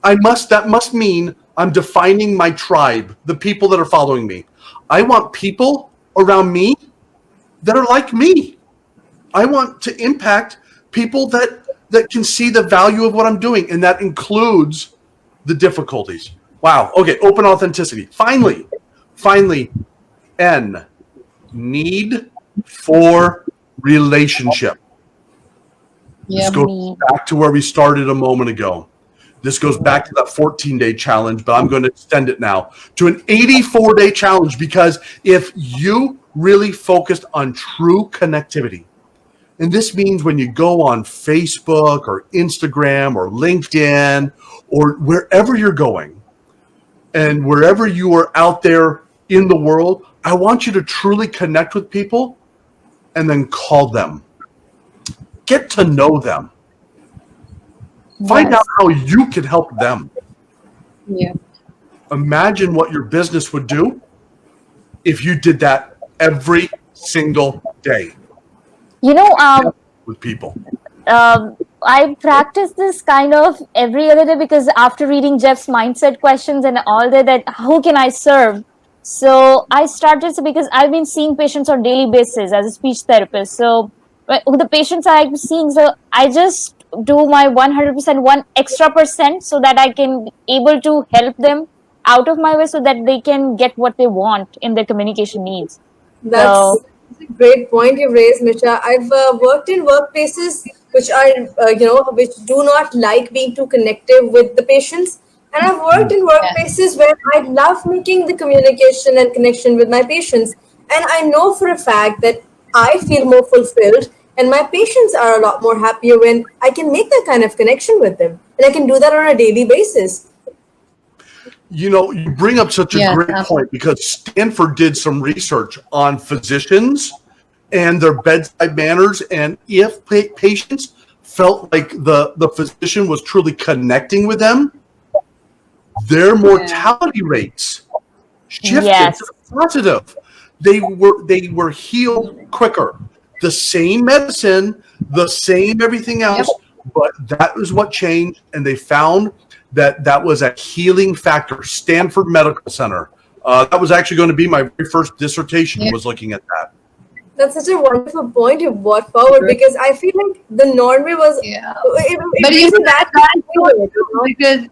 [SPEAKER 3] that must mean I'm defining my tribe, the people that are following me. I want people around me that are like me. I want to impact people that can see the value of what I'm doing, and that includes the difficulties. Wow. Okay, open authenticity. Finally, N, need for relationship. This
[SPEAKER 1] yeah.
[SPEAKER 3] goes back to where we started a moment ago. This goes back to that 14-day challenge, but I'm going to extend it now to an 84-day challenge, because if you really focused on true connectivity, and this means when you go on Facebook or Instagram or LinkedIn or wherever you're going and wherever you are out there in the world, I want you to truly connect with people and then call them. Get to know them. Find out how you can help them.
[SPEAKER 1] Yeah.
[SPEAKER 3] Imagine what your business would do if you did that every single day with people.
[SPEAKER 2] I practice this kind of every other day because after reading Jeff's mindset questions and all that who can I serve? So I started because I've been seeing patients on daily basis as a speech therapist. So the patients I'm seeing, so I just do my 100%, one extra percent, so that I can able to help them out of my way so that they can get what they want in their communication needs.
[SPEAKER 4] That's
[SPEAKER 2] So
[SPEAKER 4] a great point you've raised, Misha. I've worked in workplaces which are, which do not like being too connective with the patients. And I've worked in workplaces where I love making the communication and connection with my patients. And I know for a fact that I feel more fulfilled and my patients are a lot more happier when I can make that kind of connection with them. And I can do that on a daily basis.
[SPEAKER 3] You bring up such a
[SPEAKER 1] Yes,
[SPEAKER 3] great point, because Stanford did some research on physicians and their bedside manners, and if patients felt like the physician was truly connecting with them, their mortality rates shifted
[SPEAKER 2] Yes.
[SPEAKER 3] to the positive. They were healed quicker. The same medicine, the same everything else, but that was what changed, and they found that was a healing factor. Stanford Medical Center. That was actually going to be my very first dissertation, was looking at that.
[SPEAKER 4] That's such a wonderful point you brought forward, because I feel like the Norway was,
[SPEAKER 1] Yeah.
[SPEAKER 4] it
[SPEAKER 1] But
[SPEAKER 4] isn't
[SPEAKER 1] that
[SPEAKER 4] that
[SPEAKER 1] is so true, because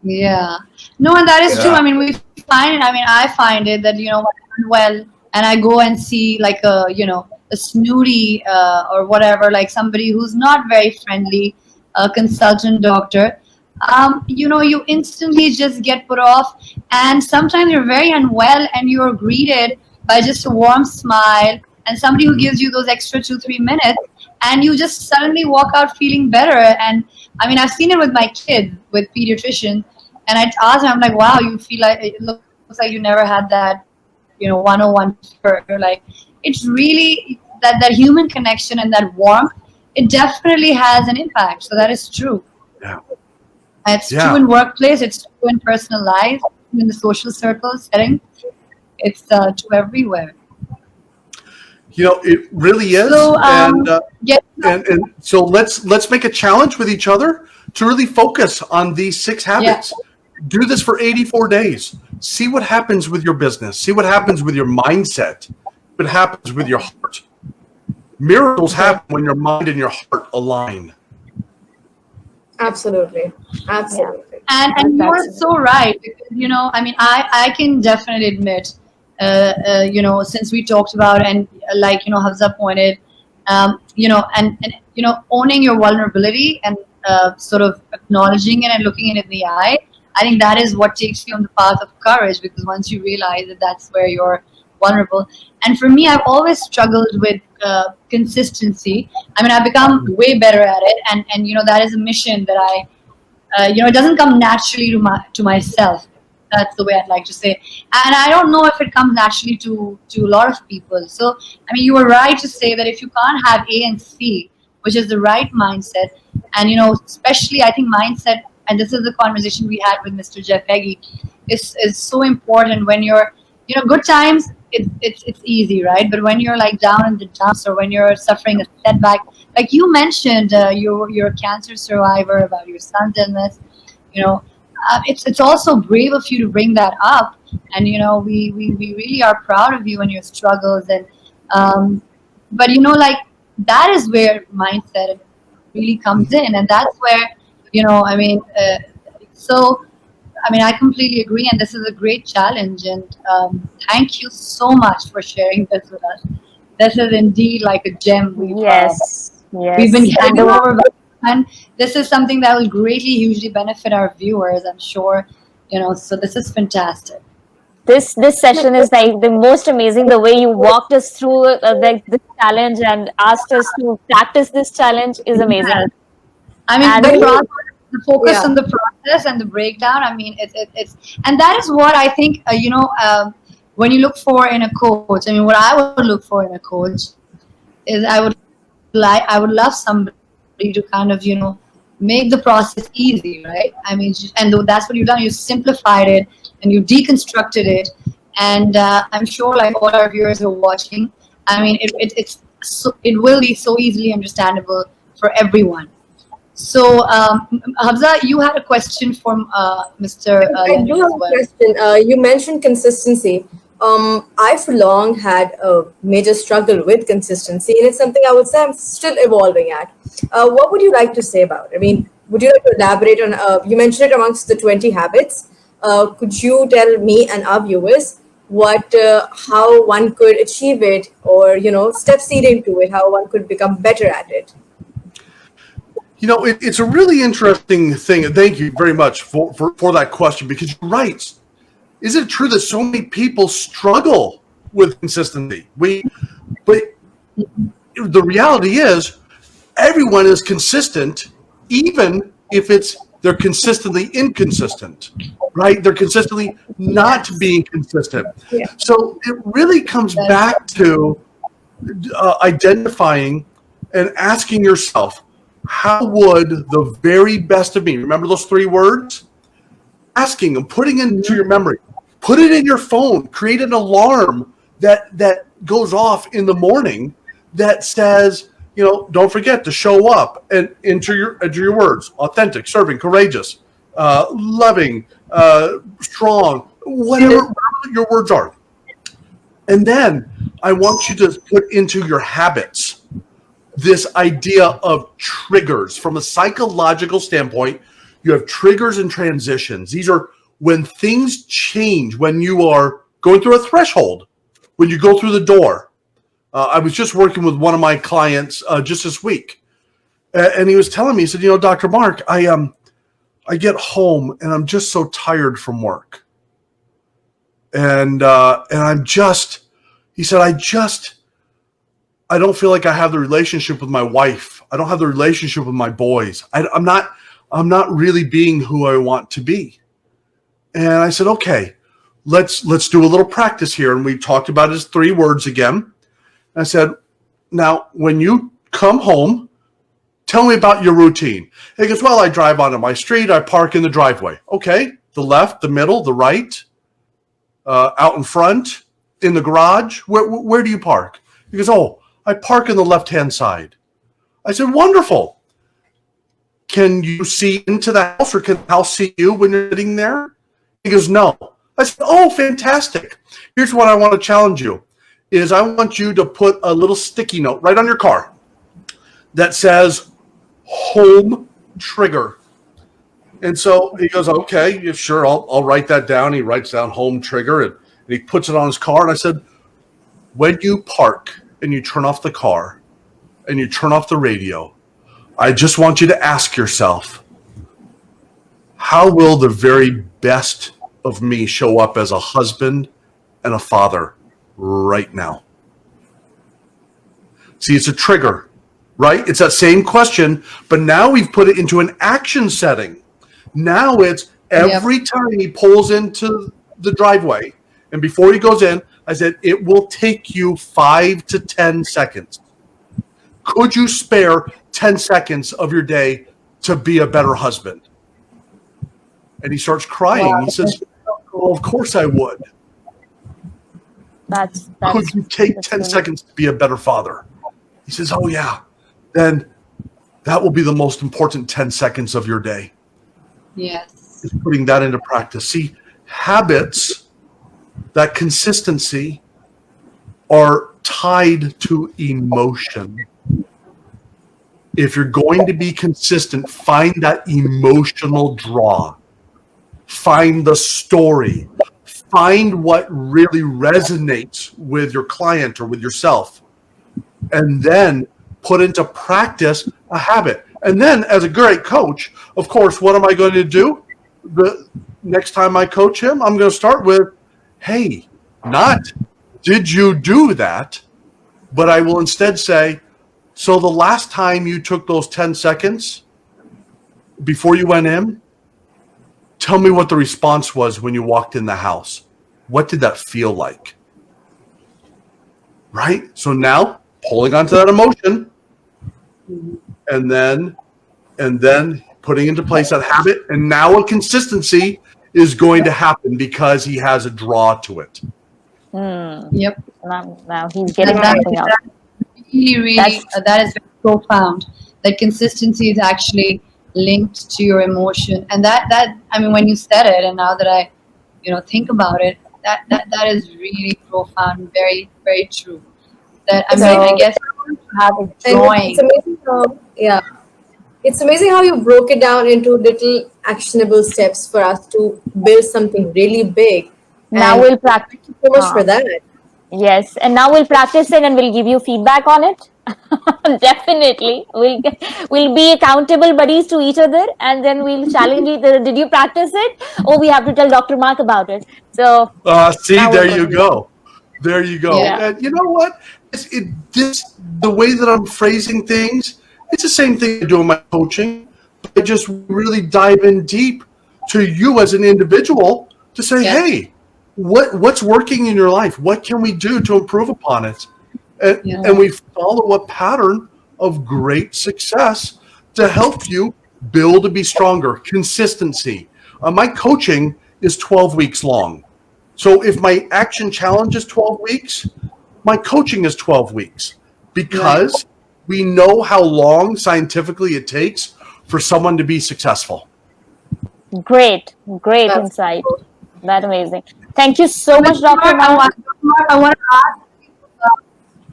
[SPEAKER 1] yeah, no, and that is true.
[SPEAKER 3] Yeah.
[SPEAKER 1] I mean, I find it that when I'm well and I go and see like a snooty or whatever, like somebody who's not very friendly, a consultant doctor. You instantly just get put off, and sometimes you're very unwell and you're greeted by just a warm smile and somebody who gives you those extra 2-3 minutes, and you just suddenly walk out feeling better. And I mean, I've seen it with my kids with pediatricians, and I asked them, I'm like, wow, you feel like it looks like you never had that 101 fever. Like, it's really that human connection and that warmth. It definitely has an impact. So that is true.
[SPEAKER 3] Yeah.
[SPEAKER 1] It's true in workplace. It's true in personal life, in the social circle setting. It's true everywhere.
[SPEAKER 3] It really is.
[SPEAKER 1] So,
[SPEAKER 3] and so let's make a challenge with each other to really focus on these 6 habits. Do this for 84 days. See what happens with your business. See what happens with your mindset. What happens with your heart. Miracles happen when your mind and your heart align.
[SPEAKER 4] Absolutely. Absolutely.
[SPEAKER 1] And you're so right, because I can definitely admit, since we talked about, and like Hafsa pointed, owning your vulnerability and sort of acknowledging it and looking it in the eye. I think that is what takes you on the path of courage, because once you realize that that's where you're vulnerable. And for me, I've always struggled with consistency. I mean, I've become way better at it, and that is a mission that it doesn't come naturally to myself. That's the way I'd like to say. And I don't know if it comes naturally to a lot of people. So, I mean, you were right to say that if you can't have A and C, which is the right mindset, and especially I think mindset, and this is the conversation we had with Mr. Jeff Heggie, is so important when you're, good times. It's easy, right? But when you're like down in the dumps, or when you're suffering a setback, like you mentioned, you're a cancer survivor, about your son's illness. You know, it's also brave of you to bring that up, and we really are proud of you and your struggles, and but like that is where mindset really comes in, and that's where I mean, so I mean, I completely agree, and this is a great challenge. And thank you so much for sharing this with us. This is indeed like a gem
[SPEAKER 2] Yes,
[SPEAKER 1] we've been
[SPEAKER 2] yes. And
[SPEAKER 1] carrying over, and this is something that will greatly, hugely benefit our viewers. I'm sure, So this is fantastic.
[SPEAKER 2] this session is like the most amazing. The way you walked us through like this challenge and asked us to practice this challenge is amazing.
[SPEAKER 1] Yeah. I mean,
[SPEAKER 2] And
[SPEAKER 1] the
[SPEAKER 4] I
[SPEAKER 1] process, the focus
[SPEAKER 4] Yeah.
[SPEAKER 1] on the process and the breakdown. I mean, it's and that is what I think. When you look for in a coach. I mean, what I would look for in a coach is I would love somebody to kind of make the process easy, right? I mean, and that's what you've done. You simplified it and you deconstructed it, and I'm sure like all our viewers who are watching, I mean, it will be so easily understandable for everyone. So, Hamza, you had a question from Mr.
[SPEAKER 4] I do
[SPEAKER 1] Leonard
[SPEAKER 4] have
[SPEAKER 1] as
[SPEAKER 4] a
[SPEAKER 1] well.
[SPEAKER 4] question. You mentioned consistency. I, for long, had a major struggle with consistency, and it's something I would say I'm still evolving at. What would you like to say about it? I mean, would you like to elaborate on? You mentioned it amongst the 20 habits. Could you tell me and our viewers how one could achieve it, or steps leading to it, how one could become better at it?
[SPEAKER 3] It's a really interesting thing. And thank you very much for that question, because you're right. Is it true that so many people struggle with consistency? But the reality is everyone is consistent, even if they're consistently inconsistent, right? They're consistently not
[SPEAKER 1] Yes,
[SPEAKER 3] being consistent.
[SPEAKER 4] Yeah.
[SPEAKER 3] So it really comes
[SPEAKER 1] that's
[SPEAKER 3] back to identifying and asking yourself, how would the very best of me, remember those 3 words? Asking and putting into your memory, put it in your phone, create an alarm that goes off in the morning that says, don't forget to show up and enter your words: authentic, serving, courageous, loving, strong, whatever your words are. And then I want you to put into your habits this idea of triggers. From a psychological standpoint, you have triggers and transitions. These are when things change, when you are going through a threshold, when you go through the door. I was just working with one of my clients just this week, and he was telling me, he said, Dr. Mark, I get home and I'm just so tired from work. And he said, I don't feel like I have the relationship with my wife. I don't have the relationship with my boys. I'm not really being who I want to be. And I said, okay, let's do a little practice here. And we talked about his 3 words again. And I said, now, when you come home, tell me about your routine. And he goes, well, I drive onto my street. I park in the driveway. Okay, the left, the middle, the right, out in front, in the garage. Where do you park? He goes, oh, I park in the left-hand side. I said, wonderful. Can you see into the house, or can the house see you when you're sitting there? He goes, no. I said, oh, fantastic. Here's what I want to challenge you, is I want you to put a little sticky note right on your car that says home trigger. And so he goes, okay, yeah, sure, I'll write that down. He writes down home trigger, and he puts it on his car. And I said, when you park and you turn off the car, and you turn off the radio, I just want you to ask yourself, how will the very best of me show up as a husband and a father right now? See, it's a trigger, right? It's that same question, but now we've put it into an action setting. Now it's every time he pulls into the driveway and before he goes in, I said, it will take you 5 to 10 seconds. Could you spare 10 seconds of your day to be a better husband? And he starts crying. Wow. He says, well, of course I would.
[SPEAKER 2] That's
[SPEAKER 3] Could you take 10 seconds to be a better father? He says, oh, yeah. Then that will be the most important 10 seconds of your day.
[SPEAKER 1] Yes.
[SPEAKER 3] Is putting that into practice. See, habits, that consistency, are tied to emotion. If you're going to be consistent, find that emotional draw. Find the story. Find what really resonates with your client or with yourself. And then put into practice a habit. And then as a great coach, of course, what am I going to do? The next time I coach him, I'm going to start with, hey, not did you do that? But I will instead say, so the last time you took those 10 seconds before you went in, tell me what the response was when you walked in the house. What did that feel like? Right? So now pulling onto that emotion and then putting into place that habit. And now a consistency is going to happen because he has a draw to it.
[SPEAKER 1] Yep.
[SPEAKER 2] Now he's getting something out.
[SPEAKER 1] Really, that is very profound. That consistency is actually linked to your emotion, and that I mean, when you said it, and now that I, think about it, that is really profound, very very true. That I mean, I guess have a drawing.
[SPEAKER 4] It's amazing how you broke it down into little actionable steps for us to build something really big.
[SPEAKER 2] Now we'll practice.
[SPEAKER 4] Thank you so much for that.
[SPEAKER 2] Yes, and now we'll practice it and we'll give you feedback on it. Definitely, we'll be accountable buddies to each other, and then we'll challenge each other. Did you practice it? Oh, we have to tell Dr. Mark about it. So
[SPEAKER 3] see, there you go. There you go.
[SPEAKER 2] Yeah.
[SPEAKER 3] And you know what? The way that I'm phrasing things, it's the same thing I do in my coaching. I just really dive in deep to you as an individual to say, hey, what's working in your life? What can we do to improve upon it? And we follow a pattern of great success to help you build to be stronger. Consistency. My coaching is 12 weeks long. So if my action challenge is 12 weeks, my coaching is 12 weeks because we know how long scientifically it takes for someone to be successful.
[SPEAKER 2] Great insight. That's amazing. Thank you so much, Dr. Mark.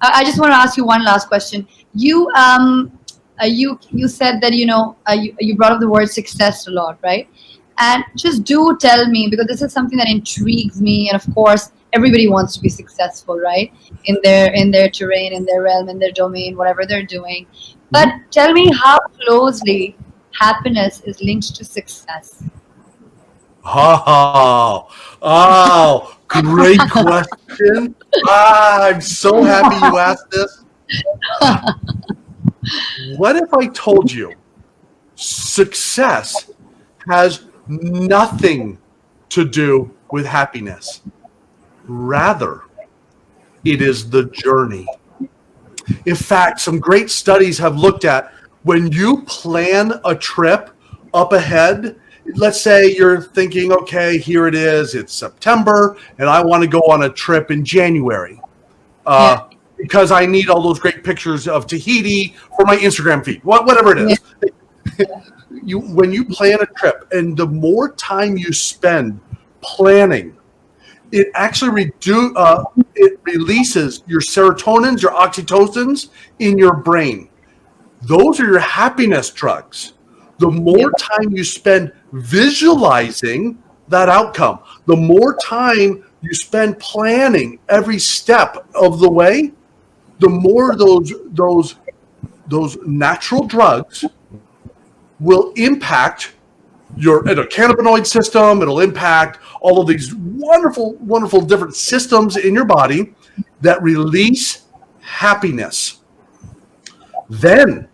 [SPEAKER 1] I just want to ask you one last question. You said that you brought up the word success a lot, right? And just do tell me, because this is something that intrigues me, and of course everybody wants to be successful, right? In their terrain, in their realm, in their domain, whatever they're doing. But tell me how closely happiness is linked to success.
[SPEAKER 3] Oh, great question. I'm so happy you asked this. What if I told you success has nothing to do with happiness? Rather, it is the journey. In fact, some great studies have looked at when you plan a trip up ahead. Let's say you're thinking, okay, here it is. It's September, and I want to go on a trip in January because I need all those great pictures of Tahiti for my Instagram feed, whatever it is. When you plan a trip, and the more time you spend planning, it actually it releases your serotonins, your oxytocins in your brain. Those are your happiness drugs. The more time you spend visualizing that outcome, the more time you spend planning every step of the way, the more those those natural drugs will impact your cannabinoid system. It'll impact all of these wonderful, wonderful different systems in your body that release happiness. Then,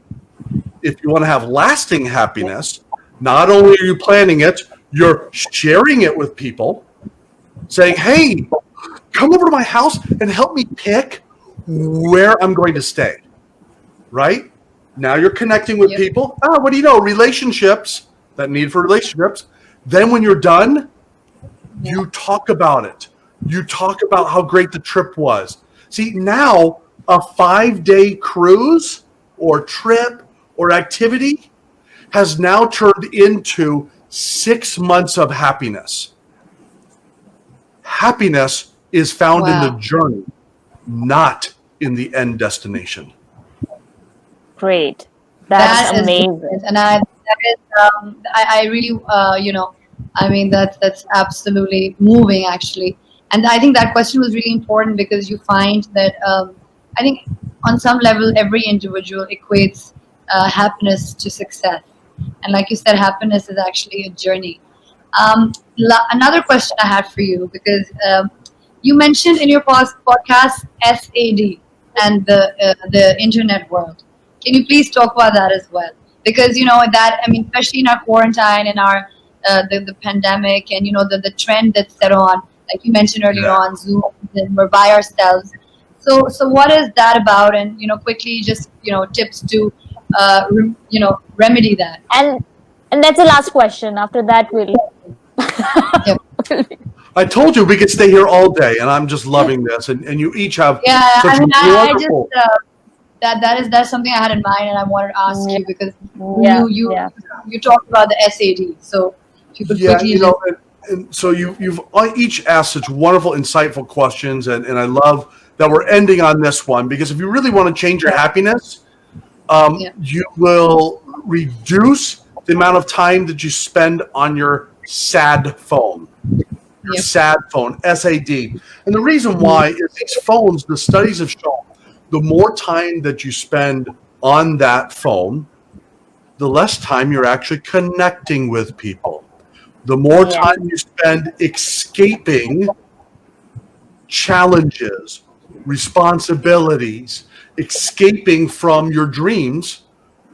[SPEAKER 3] if you want to have lasting happiness, not only are you planning it, you're sharing it with people, saying, hey, come over to my house and help me pick where I'm going to stay, right? Now you're connecting with people. What do you know? Relationships, that need for relationships. Then when you're done, you talk about it. You talk about how great the trip was. See, now a 5-day cruise or trip or activity has now turned into 6 months of happiness. Happiness is found in the journey, not in the end destination.
[SPEAKER 2] Great. That's amazing.
[SPEAKER 1] And I really, I mean, that's absolutely moving, actually. And I think that question was really important because you find that I think on some level, every individual equates happiness to success. And like you said, happiness is actually a journey. Another question I had for you, because you mentioned in your podcast SAD and the internet world. Can you please talk about that as well? Because that, I mean, especially in our quarantine and our the pandemic, and the trend that's set on, like you mentioned earlier on, Zoom, and we're by ourselves. So what is that about? And quickly, just tips to remedy that.
[SPEAKER 2] And that's the last question. After that, we'll.
[SPEAKER 1] Yep.
[SPEAKER 3] I told you we could stay here all day, and I'm just loving this. And you each have such
[SPEAKER 1] I mean,
[SPEAKER 3] wonderful.
[SPEAKER 1] That's something I had in mind, and I wanted to ask you because you talked about the SAD. So if you could quickly.
[SPEAKER 3] And so you've each asked such wonderful, insightful questions, and I love that we're ending on this one, because if you really want to change your happiness, you will reduce the amount of time that you spend on your sad phone. Your sad phone, SAD. And the reason why is these phones, the studies have shown, the more time that you spend on that phone, the less time you're actually connecting with people. The more time you spend escaping challenges, responsibilities, escaping from your dreams,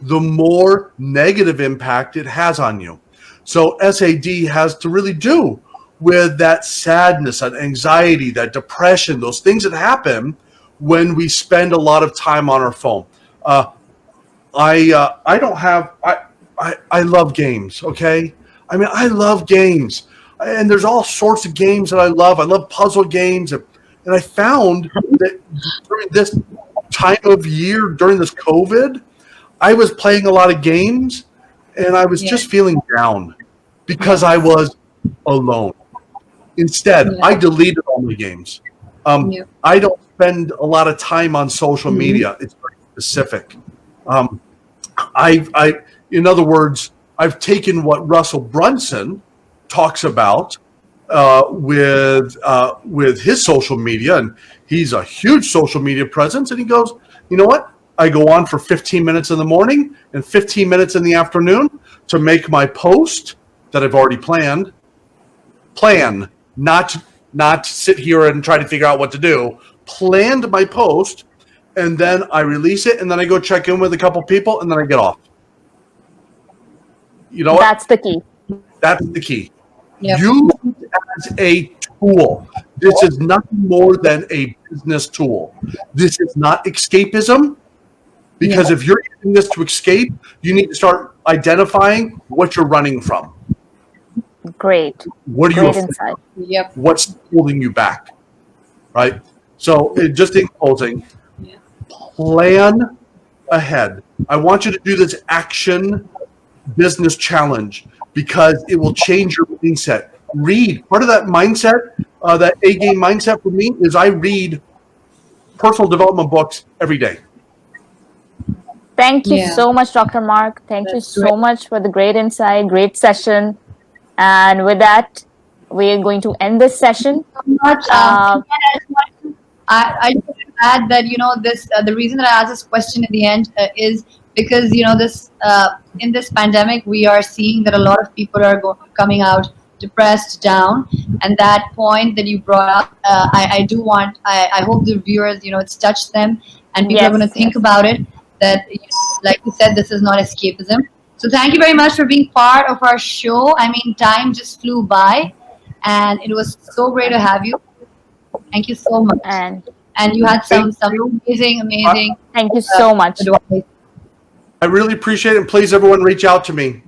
[SPEAKER 3] the more negative impact it has on you. So SAD has to really do with that sadness, that anxiety, that depression, those things that happen when we spend a lot of time on our phone. I love games, okay? I mean, I love games. And there's all sorts of games that I love. I love puzzle games. And I found that during this time of year, during this COVID, I was playing a lot of games, and I was just feeling down because I was alone. Instead, I deleted all my games. I don't spend a lot of time on social media. It's very specific. In other words, I've taken what Russell Brunson talks about with his social media, and he's a huge social media presence. And he goes, you know what? I go on for 15 minutes in the morning and 15 minutes in the afternoon to make my post that I've already planned. Not sit here and try to figure out what to do. Planned my post, and then I release it, and then I go check in with a couple people, and then I get off. You know what?
[SPEAKER 2] That's the key.
[SPEAKER 3] That's the key.
[SPEAKER 1] Yep.
[SPEAKER 3] Use it as a tool. This is nothing more than a business tool. This is not escapism, because if you're using this to escape, you need to start identifying what you're running from.
[SPEAKER 2] Great.
[SPEAKER 3] What are you afraid of?
[SPEAKER 1] Yep.
[SPEAKER 3] What's holding you back? Right? So just in closing, plan ahead. I want you to do this action business challenge because it will change your mindset. Read. Part of that mindset, that A-game mindset for me is I read personal development books every day.
[SPEAKER 2] Thank you so much, Dr. Mark. Thank you so much for the great insight, great session. And with that, we are going to end this session.
[SPEAKER 1] Much. I just want to add that this the reason that I asked this question at the end is because this in this pandemic we are seeing that a lot of people are coming out depressed, down, and that point that you brought up, I do want I hope the viewers it's touched them and people are going to
[SPEAKER 2] Yes,
[SPEAKER 1] think
[SPEAKER 2] yes.
[SPEAKER 1] about it. That like you said, this is not escapism. So thank you very much for being part of our show. I mean, time just flew by, and it was so great to have you. Thank you so much.
[SPEAKER 2] And
[SPEAKER 1] And you had
[SPEAKER 3] Thank
[SPEAKER 1] some
[SPEAKER 3] you.
[SPEAKER 1] amazing,
[SPEAKER 3] I,
[SPEAKER 1] amazing
[SPEAKER 2] thank you
[SPEAKER 1] uh,
[SPEAKER 2] so much.
[SPEAKER 1] advice.
[SPEAKER 3] I really appreciate it. And please, everyone, reach out to me.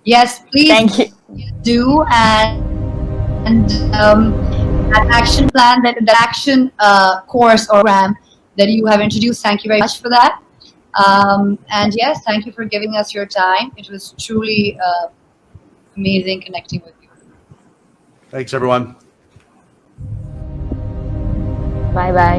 [SPEAKER 1] Yes, please
[SPEAKER 2] Thank you.
[SPEAKER 1] do. And that action plan, that action course or program that you have introduced, thank you very much for that. And yes, thank you for giving us your time. It was truly amazing connecting with you.
[SPEAKER 3] Thanks, everyone.
[SPEAKER 2] Bye bye.